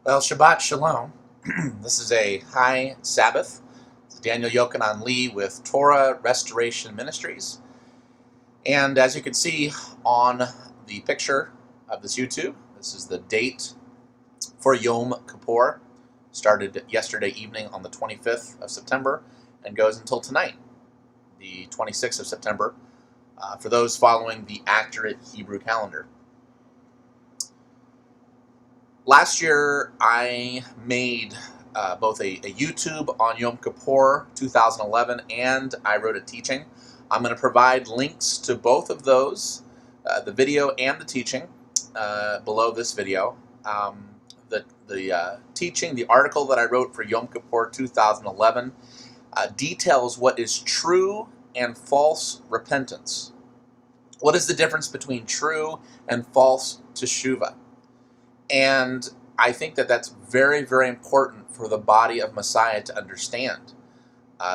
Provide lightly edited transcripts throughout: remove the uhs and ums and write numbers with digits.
Well, Shabbat Shalom. This is a high Sabbath. It's Daniel Yochanan Lee with Torah Restoration Ministries. And as you can see on the picture of this YouTube, this is the date for Yom Kippur. Started yesterday evening on the 25th of September and goes until tonight, the 26th of September, for those following the accurate Hebrew calendar. Last year, I made both a YouTube on Yom Kippur 2011 and I wrote a teaching. I'm going to provide links to both of those, the video and the teaching, below this video. The teaching, the article that I wrote for Yom Kippur 2011, details what is true and false repentance. What is the difference between true and false teshuvah? And I think that that's very, very important for the body of Messiah to understand.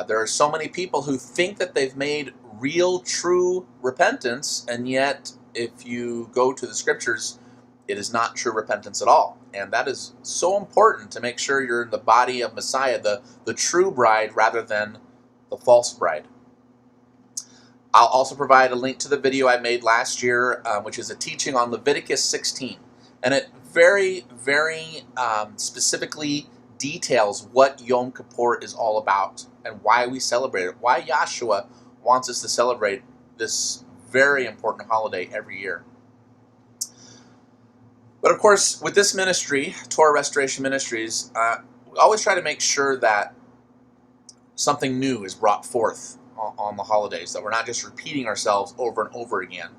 There are so many people who think that they've made real, true repentance, and yet if you go to the scriptures, it is not true repentance at all. And that is so important to make sure you're in the body of Messiah, the true bride rather than the false bride. I'll also provide a link to the video I made last year, which is a teaching on Leviticus 16. And it very, very specifically details what Yom Kippur is all about and why we celebrate it, why Yahshua wants us to celebrate this very important holiday every year. But of course, with this ministry, Torah Restoration Ministries, we always try to make sure that something new is brought forth on the holidays, that we're not just repeating ourselves over and over again.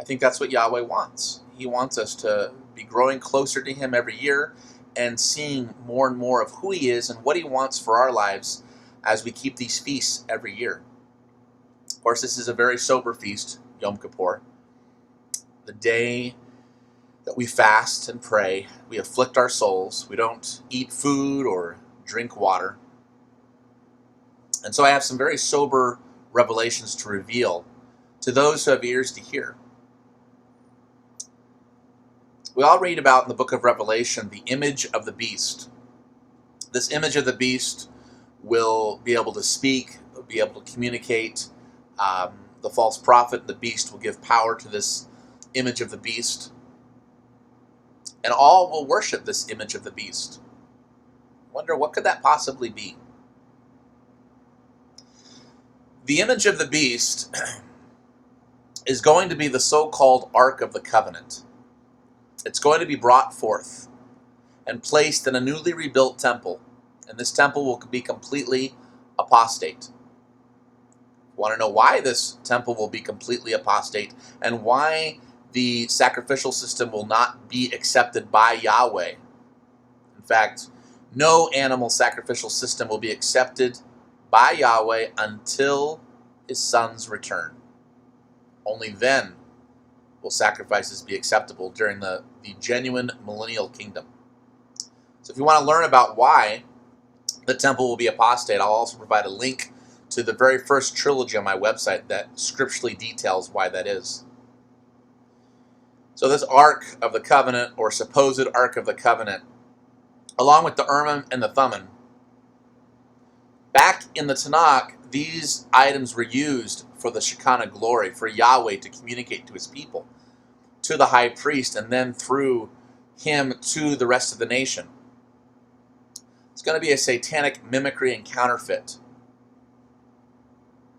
I think that's what Yahweh wants. He wants us to be growing closer to Him every year and seeing more and more of who He is and what He wants for our lives as we keep these feasts every year. Of course, this is a very sober feast, Yom Kippur, the day that we fast and pray. We afflict our souls. We don't eat food or drink water. And so I have some very sober revelations to reveal to those who have ears to hear. We all read about in the book of Revelation the image of the beast. This image of the beast will be able to speak, will be able to communicate. The false prophet and the beast will give power to this image of the beast. And all will worship this image of the beast. Wonder, what could that possibly be? The image of the beast is going to be the so-called Ark of the Covenant. It's going to be brought forth and placed in a newly rebuilt temple. And this temple will be completely apostate. Want to know why this temple will be completely apostate and why the sacrificial system will not be accepted by Yahweh? In fact, no animal sacrificial system will be accepted by Yahweh until His Son's return. Only then will sacrifices be acceptable during the genuine millennial kingdom. So if you want to learn about why the temple will be apostate, I'll also provide a link to the very first trilogy on my website that scripturally details why that is. So this Ark of the Covenant, or supposed Ark of the Covenant, along with the Urim and the Thummim, back in the Tanakh, these items were used for the Shekinah glory, for Yahweh to communicate to His people, to the high priest, and then through him to the rest of the nation. It's going to be a satanic mimicry and counterfeit.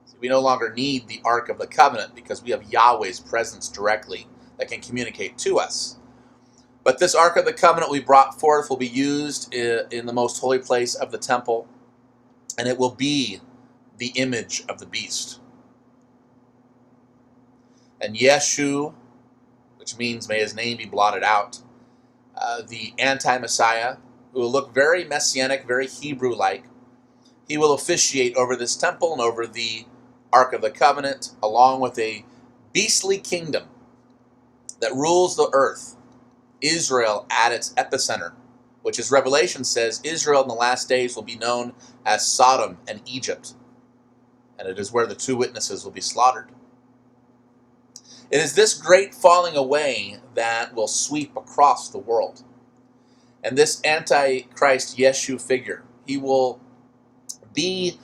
So we no longer need the Ark of the Covenant because we have Yahweh's presence directly that can communicate to us. But this Ark of the Covenant we brought forth will be used in the most holy place of the temple, and it will be the image of the beast. And Yeshua, which means may His name be blotted out, the anti-Messiah, who will look very messianic, very Hebrew-like, he will officiate over this temple and over the Ark of the Covenant, along with a beastly kingdom that rules the earth, Israel at its epicenter, which, as Revelation says, Israel in the last days will be known as Sodom and Egypt, and it is where the two witnesses will be slaughtered. It is this great falling away that will sweep across the world. And this Antichrist Yeshu figure, he will be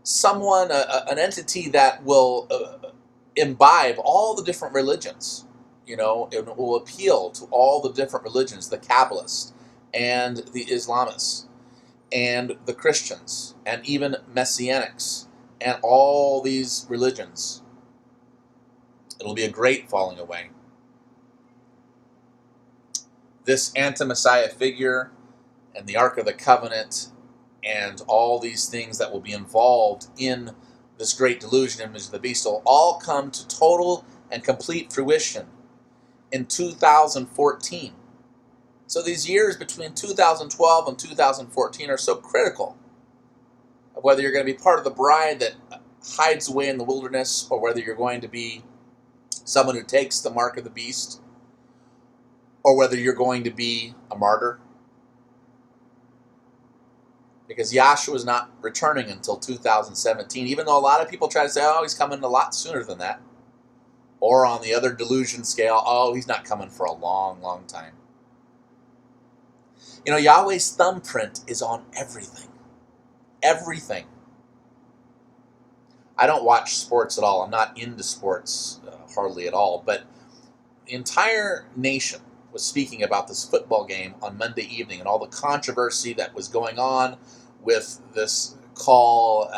someone, an entity that will imbibe all the different religions. You know, it will appeal to all the different religions, the Kabbalists and the Islamists and the Christians and even Messianics and all these religions. It'll be a great falling away. This anti-Messiah figure and the Ark of the Covenant and all these things that will be involved in this great delusion, image of the beast, will all come to total and complete fruition in 2014. So these years between 2012 and 2014 are so critical of whether you're going to be part of the bride that hides away in the wilderness, or whether you're going to be someone who takes the mark of the beast, or whether you're going to be a martyr. Because Yahshua is not returning until 2017, even though a lot of people try to say, oh, he's coming a lot sooner than that. Or on the other delusion scale, oh, he's not coming for a long, long time. You know, Yahweh's thumbprint is on everything. Everything. I don't watch sports at all. I'm not into sports hardly at all. But the entire nation was speaking about this football game on Monday evening and all the controversy that was going on with this call,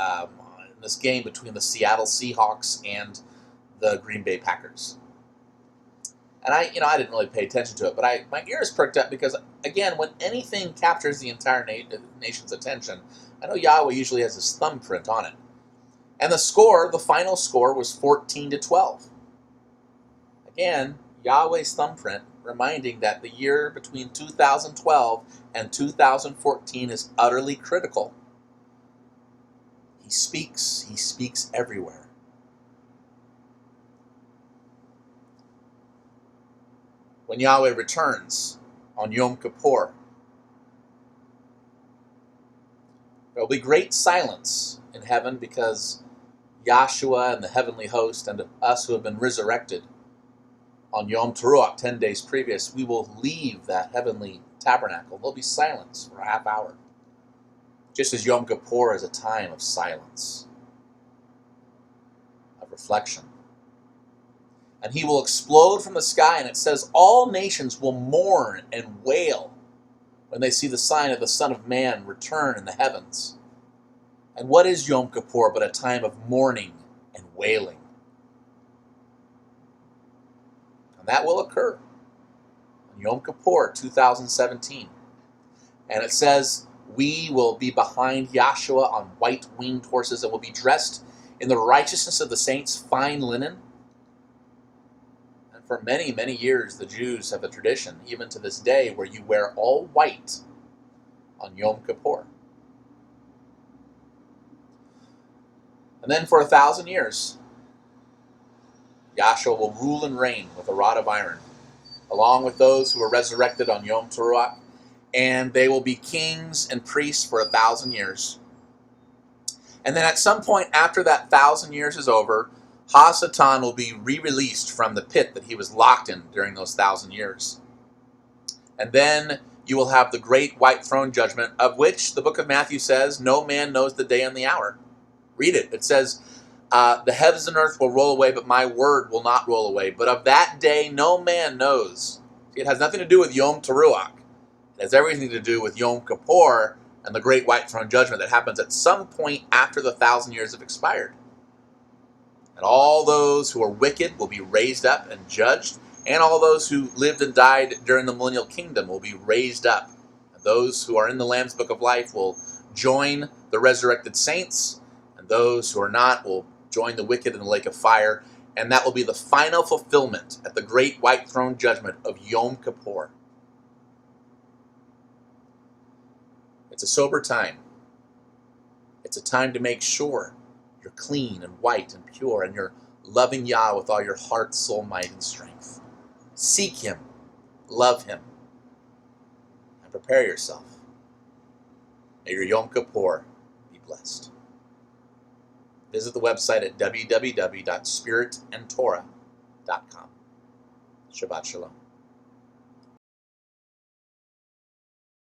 this game between the Seattle Seahawks and the Green Bay Packers. And I didn't really pay attention to it, but my ears perked up because, again, when anything captures the entire nation's attention, I know Yahweh usually has his thumbprint on it. And the final score was 14-12. Again, Yahweh's thumbprint, reminding that the year between 2012 and 2014 is utterly critical. He speaks everywhere. When Yahweh returns on Yom Kippur, there will be great silence in heaven, because Yahshua and the heavenly host and us who have been resurrected on Yom Teruah 10 days previous, we will leave that heavenly tabernacle. There'll be silence for a half hour. Just as Yom Kippur is a time of silence, of reflection. And he will explode from the sky, and it says all nations will mourn and wail when they see the sign of the Son of Man return in the heavens. And what is Yom Kippur but a time of mourning and wailing? And that will occur on Yom Kippur 2017. And it says we will be behind Yahshua on white winged horses, and will be dressed in the righteousness of the saints, fine linen. For many, many years, the Jews have a tradition, even to this day, where you wear all white on Yom Kippur. And then for 1,000 years, Yahshua will rule and reign with a rod of iron, along with those who were resurrected on Yom Teruah, and they will be kings and priests for 1,000 years. And then at some point after that 1,000 years is over, Ha-Satan will be re-released from the pit that he was locked in during those 1,000 years. And then you will have the great white throne judgment, of which the book of Matthew says, no man knows the day and the hour. Read it. It says, the heavens and earth will roll away, but my word will not roll away. But of that day no man knows. It has nothing to do with Yom Teruah. It has everything to do with Yom Kippur and the great white throne judgment that happens at some point after the 1,000 years have expired. And all those who are wicked will be raised up and judged, and all those who lived and died during the millennial kingdom will be raised up. And those who are in the Lamb's Book of Life will join the resurrected saints, and those who are not will join the wicked in the lake of fire. And that will be the final fulfillment at the great white throne judgment of Yom Kippur. It's a sober time. It's a time to make sure you're clean and white and pure, and you're loving Yah with all your heart, soul, might, and strength. Seek him, love him, and prepare yourself. May your Yom Kippur be blessed. Visit the website at www.spiritandtorah.com. Shabbat Shalom.